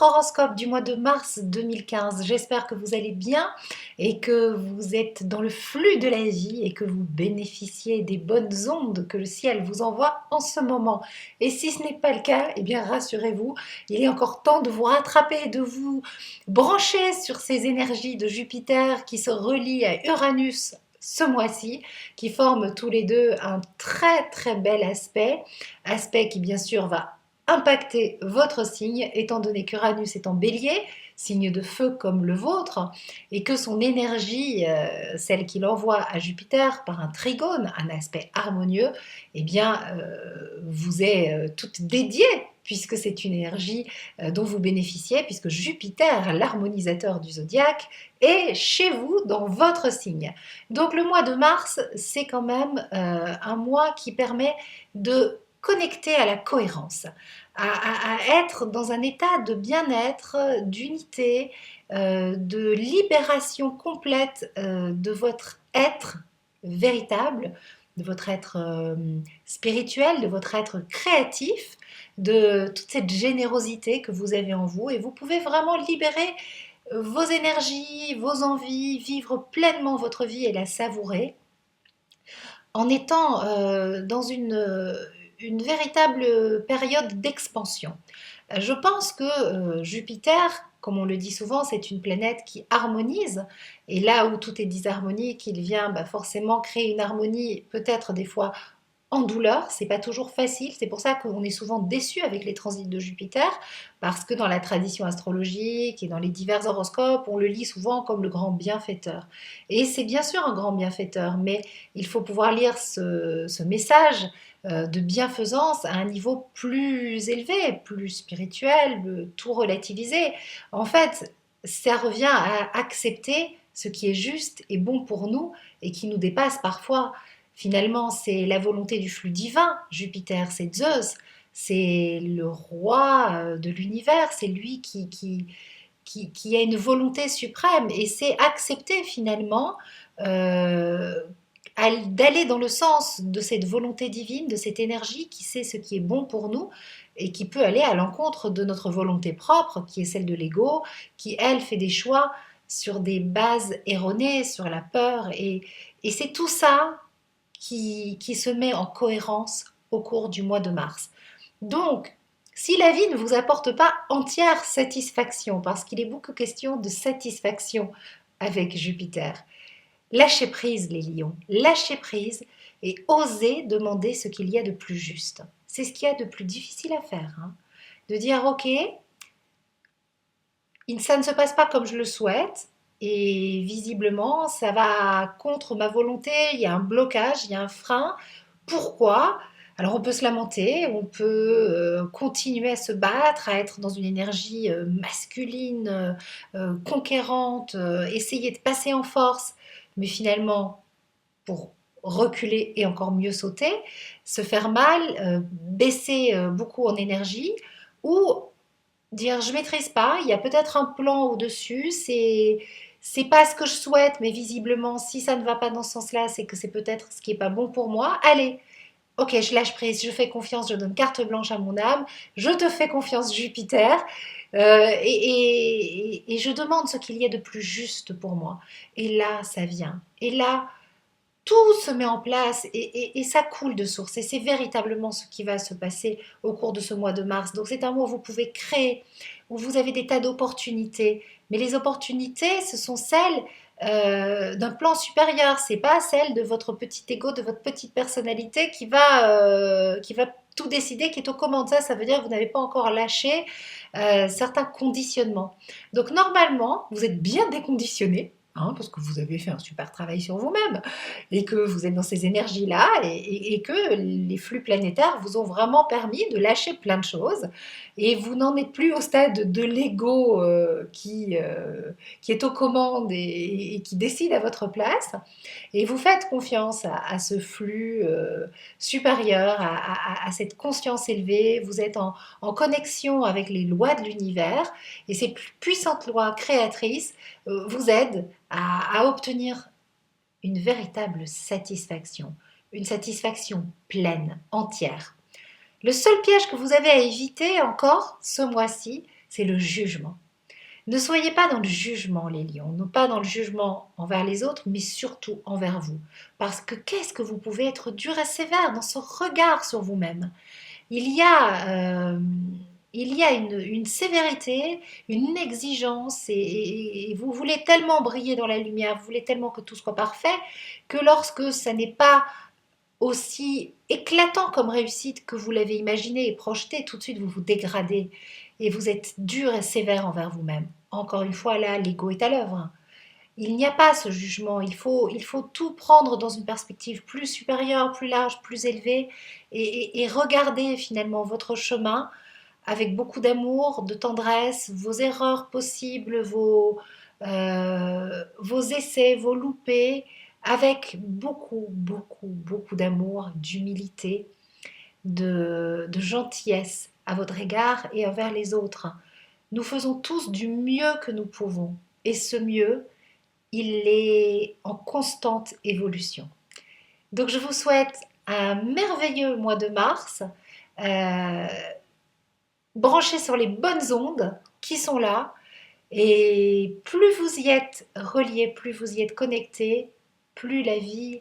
votre horoscope du mois de mars 2015. J'espère que vous allez bien et que vous êtes dans le flux de la vie et que vous bénéficiez des bonnes ondes que le ciel vous envoie en ce moment. Et si ce n'est pas le cas, eh bien rassurez-vous, il est encore temps de vous rattraper, de vous brancher sur ces énergies de Jupiter qui se relient à Uranus ce mois-ci, qui forment tous les deux un très très bel aspect qui bien sûr va impacter votre signe, étant donné qu'Uranus est en bélier, signe de feu comme le vôtre, et que son énergie, celle qu'il envoie à Jupiter par un trigone, un aspect harmonieux, eh bien, vous est toute dédiée, puisque c'est une énergie dont vous bénéficiez, puisque Jupiter, l'harmonisateur du zodiaque, est chez vous dans votre signe. Donc le mois de mars, c'est quand même un mois qui permet de connecter à la cohérence, à être dans un état de bien-être, d'unité, de libération complète de votre être véritable, de votre être spirituel, de votre être créatif, de toute cette générosité que vous avez en vous et vous pouvez vraiment libérer vos énergies, vos envies, vivre pleinement votre vie et la savourer en étant dans une véritable période d'expansion. Je pense que Jupiter, comme on le dit souvent, c'est une planète qui harmonise. Et là où tout est disharmonique, il vient forcément créer une harmonie, peut-être des fois en douleur, c'est pas toujours facile, c'est pour ça qu'on est souvent déçu avec les transits de Jupiter, parce que dans la tradition astrologique et dans les divers horoscopes, on le lit souvent comme le grand bienfaiteur. Et c'est bien sûr un grand bienfaiteur, mais il faut pouvoir lire ce message de bienfaisance à un niveau plus élevé, plus spirituel, tout relativiser. En fait, ça revient à accepter ce qui est juste et bon pour nous et qui nous dépasse parfois. Finalement, c'est la volonté du flux divin. Jupiter, c'est Zeus, c'est le roi de l'univers, c'est lui qui a une volonté suprême. Et c'est accepter finalement euh, d'aller dans le sens de cette volonté divine, de cette énergie qui sait ce qui est bon pour nous et qui peut aller à l'encontre de notre volonté propre, qui est celle de l'ego, qui, elle, fait des choix sur des bases erronées, sur la peur. Et c'est tout ça qui se met en cohérence au cours du mois de mars. Donc, si la vie ne vous apporte pas entière satisfaction, parce qu'il est beaucoup question de satisfaction avec Jupiter, lâchez prise les lions, lâchez prise et osez demander ce qu'il y a de plus juste. C'est ce qu'il y a de plus difficile à faire, hein. De dire ok, ça ne se passe pas comme je le souhaite, et visiblement, ça va contre ma volonté, il y a un blocage, il y a un frein. Pourquoi? Alors on peut se lamenter, on peut continuer à se battre, à être dans une énergie masculine, conquérante, essayer de passer en force, mais finalement, pour reculer et encore mieux sauter, se faire mal, baisser beaucoup en énergie, ou dire je maîtrise pas, il y a peut-être un plan au-dessus, c'est pas ce que je souhaite, mais visiblement si ça ne va pas dans ce sens-là, c'est que c'est peut-être ce qui est pas bon pour moi. Allez, ok, je lâche prise, je fais confiance, je donne carte blanche à mon âme, je te fais confiance Jupiter, et je demande ce qu'il y a de plus juste pour moi. Et là, ça vient. Et là, tout se met en place et ça coule de source. Et c'est véritablement ce qui va se passer au cours de ce mois de mars. Donc c'est un mois où vous pouvez créer, où vous avez des tas d'opportunités. Mais les opportunités, ce sont celles d'un plan supérieur. C'est pas celle de votre petit ego, de votre petite personnalité qui va tout décider, qui est aux commandes. Ça veut dire que vous n'avez pas encore lâché certains conditionnements. Donc normalement, vous êtes bien déconditionné, hein, parce que vous avez fait un super travail sur vous-même et que vous êtes dans ces énergies-là et que les flux planétaires vous ont vraiment permis de lâcher plein de choses et vous n'en êtes plus au stade de l'ego qui est aux commandes et qui décide à votre place et vous faites confiance à ce flux supérieur, à cette conscience élevée, vous êtes en connexion avec les lois de l'univers et ces puissantes lois créatrices vous aident à obtenir une véritable satisfaction, une satisfaction pleine, entière. Le seul piège que vous avez à éviter encore ce mois-ci, c'est le jugement. Ne soyez pas dans le jugement, les lions, non pas dans le jugement envers les autres, mais surtout envers vous. Parce que qu'est-ce que vous pouvez être dur et sévère dans ce regard sur vous-même. Il y a, il y a une sévérité, une exigence, et vous voulez tellement briller dans la lumière, vous voulez tellement que tout soit parfait, que lorsque ça n'est pas aussi éclatant comme réussite que vous l'avez imaginé et projeté, tout de suite vous vous dégradez et vous êtes dur et sévère envers vous-même. Encore une fois, là, l'ego est à l'œuvre. Il n'y a pas ce jugement, il faut tout prendre dans une perspective plus supérieure, plus large, plus élevée, et regarder finalement votre chemin avec beaucoup d'amour, de tendresse, vos erreurs possibles, vos essais, vos loupés, avec beaucoup, beaucoup, beaucoup d'amour, d'humilité, de gentillesse à votre égard et envers les autres. Nous faisons tous du mieux que nous pouvons, et ce mieux, il est en constante évolution. Donc je vous souhaite un merveilleux mois de mars, euh, branché sur les bonnes ondes qui sont là. Et plus vous y êtes relié, plus vous y êtes connecté, plus la vie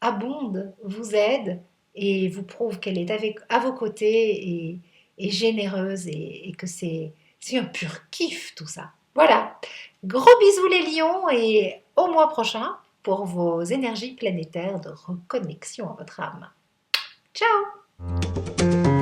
abonde, vous aide et vous prouve qu'elle est à vos côtés et généreuse et que c'est un pur kiff tout ça. Voilà, gros bisous les lions et au mois prochain pour vos énergies planétaires de reconnexion à votre âme. Ciao!